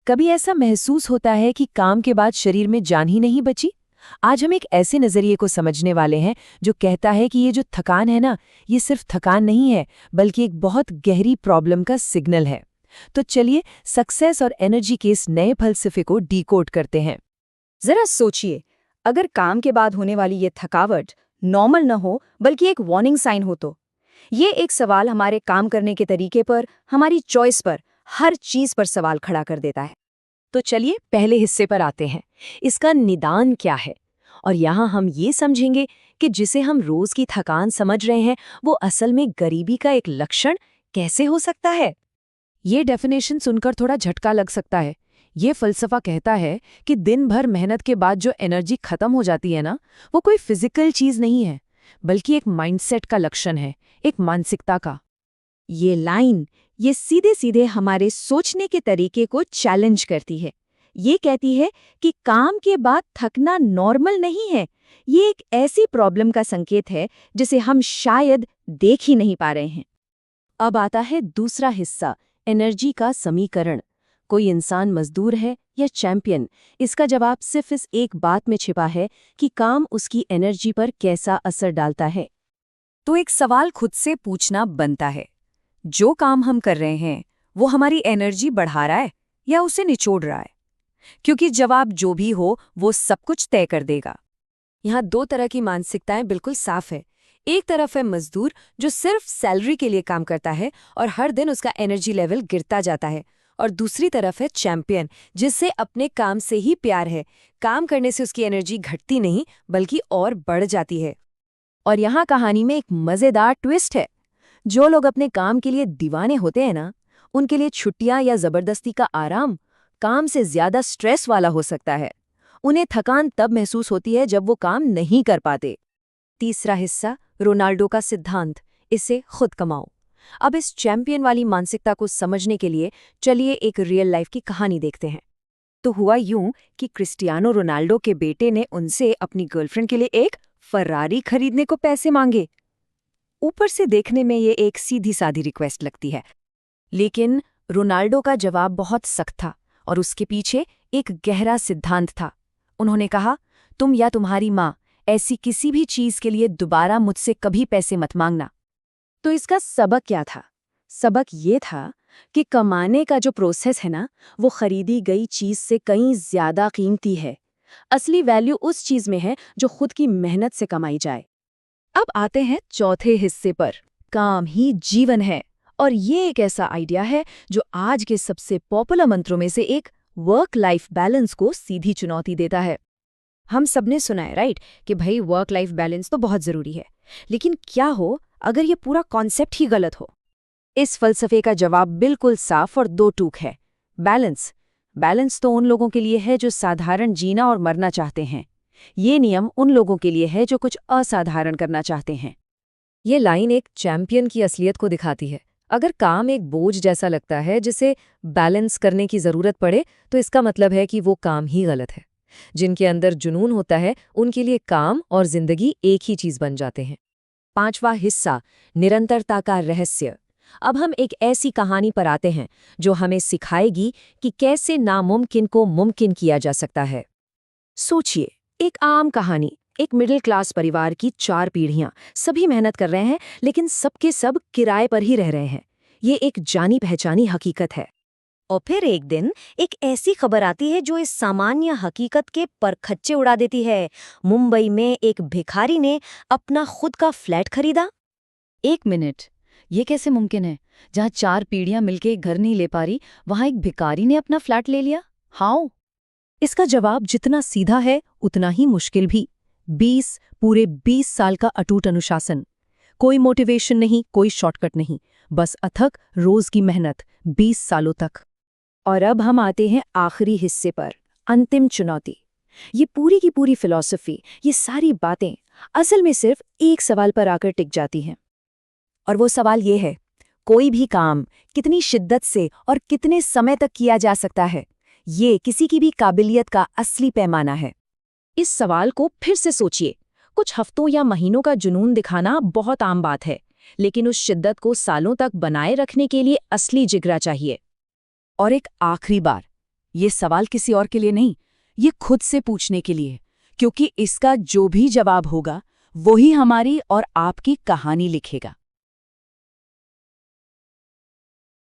कभी ऐसा महसूस होता है कि काम के बाद शरीर में जान ही नहीं बची? आज हम एक ऐसे नजरिए को समझने वाले हैं जो कहता है कि ये जो थकान है ना, ये सिर्फ थकान नहीं है, बल्कि एक बहुत गहरी प्रॉब्लम का सिग्नल है। तो चलिए सक्सेस और एनर्जी के इस नए फलसफे को डीकोड करते हैं। जरा सोचिए, अगर काम के बाद होने वाली ये थकावट नॉर्मल न हो बल्कि एक वार्निंग साइन हो तो? ये एक सवाल हमारे काम करने के तरीके पर, हमारी चॉइस पर, हर चीज पर सवाल खड़ा कर देता है। तो चलिए पहले हिस्से पर आते हैं। इसका निदान क्या है? और यहाँ हम ये समझेंगे कि जिसे हम रोज की थकान समझ रहे हैं वो असल में गरीबी का एक लक्षण कैसे हो सकता है। ये डेफिनेशन सुनकर थोड़ा झटका लग सकता है। ये फलसफा कहता है कि दिन भर मेहनत के बाद जो एनर्जी खत्म हो जाती है ना, वो कोई फिजिकल चीज नहीं है, बल्कि एक माइंडसेट का लक्षण है, एक मानसिकता का। ये लाइन ये सीधे सीधे हमारे सोचने के तरीके को चैलेंज करती है। ये कहती है कि काम के बाद थकना नॉर्मल नहीं है, ये एक ऐसी प्रॉब्लम का संकेत है जिसे हम शायद देख ही नहीं पा रहे हैं। अब आता है दूसरा हिस्सा, एनर्जी का समीकरण। कोई इंसान मजदूर है या चैंपियन? इसका जवाब सिर्फ इस एक बात में छिपा है कि काम उसकी एनर्जी पर कैसा असर डालता है। तो एक सवाल खुद से पूछना बनता है, जो काम हम कर रहे हैं वो हमारी एनर्जी बढ़ा रहा है या उसे निचोड़ रहा है? क्योंकि जवाब जो भी हो वो सब कुछ तय कर देगा। यहाँ दो तरह की मानसिकताएं बिल्कुल साफ है। एक तरफ है मजदूर जो सिर्फ सैलरी के लिए काम करता है और हर दिन उसका एनर्जी लेवल गिरता जाता है, और दूसरी तरफ है चैंपियन जिससे अपने काम से ही प्यार है। काम करने से उसकी एनर्जी घटती नहीं बल्कि और बढ़ जाती है। और यहाँ कहानी में एक मजेदार ट्विस्ट है। जो लोग अपने काम के लिए दीवाने होते हैं ना, उनके लिए छुट्टियां या जबरदस्ती का आराम काम से ज्यादा स्ट्रेस वाला हो सकता है। उन्हें थकान तब महसूस होती है जब वो काम नहीं कर पाते। तीसरा हिस्सा, रोनाल्डो का सिद्धांत, इसे खुद कमाओ। अब इस चैंपियन वाली मानसिकता को समझने के लिए चलिए एक रियल लाइफ की कहानी देखते हैं। तो हुआ यूं कि क्रिस्टियानो रोनाल्डो के बेटे ने उनसे अपनी गर्लफ्रेंड के लिए एक फरारी खरीदने को पैसे मांगे। ऊपर से देखने में ये एक सीधी सादी रिक्वेस्ट लगती है, लेकिन रोनाल्डो का जवाब बहुत सख्त था और उसके पीछे एक गहरा सिद्धांत था। उन्होंने कहा, तुम या तुम्हारी माँ ऐसी किसी भी चीज के लिए दोबारा मुझसे कभी पैसे मत मांगना। तो इसका सबक क्या था? सबक ये था कि कमाने का जो प्रोसेस है ना, वो खरीदी गई चीज से कहीं ज्यादा कीमती है। असली वैल्यू उस चीज में है जो खुद की मेहनत से कमाई जाए। अब आते हैं चौथे हिस्से पर, काम ही जीवन है। और ये एक ऐसा आइडिया है जो आज के सबसे पॉपुलर मंत्रों में से एक, वर्क लाइफ बैलेंस, को सीधी चुनौती देता है। हम सबने सुना है राइट कि भाई वर्क लाइफ बैलेंस तो बहुत जरूरी है, लेकिन क्या हो अगर ये पूरा कॉन्सेप्ट ही गलत हो? इस फलसफे का जवाब बिल्कुल साफ और दो टूक है। बैलेंस। बैलेंस तो उन लोगों के लिए है जो साधारण जीना और मरना चाहते हैं। ये नियम उन लोगों के लिए है जो कुछ असाधारण करना चाहते हैं। ये लाइन एक चैंपियन की असलियत को दिखाती है। अगर काम एक बोझ जैसा लगता है जिसे बैलेंस करने की जरूरत पड़े, तो इसका मतलब है कि वो काम ही गलत है। जिनके अंदर जुनून होता है उनके लिए काम और जिंदगी एक ही चीज बन जाते हैं। पांचवा हिस्सा, निरंतरता का रहस्य। अब हम एक ऐसी कहानी पर आते हैं जो हमें सिखाएगी कि कैसे नामुमकिन को मुमकिन किया जा सकता है। सोचिए, एक आम कहानी, एक मिडिल क्लास परिवार की 4 पीढ़ियां, सभी मेहनत कर रहे हैं लेकिन सबके सब किराए पर ही रह रहे हैं। ये एक जानी पहचानी हकीकत है। और फिर एक दिन एक ऐसी खबर आती है जो इस सामान्य हकीकत के परखच्चे उड़ा देती है। मुंबई में एक भिखारी ने अपना खुद का फ्लैट खरीदा। एक मिनट, ये कैसे मुमकिन है? जहां 4 पीढ़ियां मिलके एक घर नहीं ले पा रही, वहां एक भिखारी ने अपना फ्लैट ले लिया। हाउ? इसका जवाब जितना सीधा है उतना ही मुश्किल भी। पूरे 20 साल का अटूट अनुशासन। कोई मोटिवेशन नहीं, कोई शॉर्टकट नहीं, बस अथक रोज की मेहनत 20 सालों तक। और अब हम आते हैं आखिरी हिस्से पर, अंतिम चुनौती। ये पूरी की पूरी फिलॉसफी, ये सारी बातें असल में सिर्फ एक सवाल पर आकर टिक जाती हैं। और वो सवाल ये है, कोई भी काम कितनी शिद्दत से और कितने समय तक किया जा सकता है? ये किसी की भी काबिलियत का असली पैमाना है। इस सवाल को फिर से सोचिए। कुछ हफ्तों या महीनों का जुनून दिखाना बहुत आम बात है, लेकिन उस शिद्दत को सालों तक बनाए रखने के लिए असली जिगरा चाहिए। और एक आखिरी बार, ये सवाल किसी और के लिए नहीं, ये खुद से पूछने के लिए, क्योंकि इसका जो भी जवाब होगा वही हमारी और आपकी कहानी लिखेगा।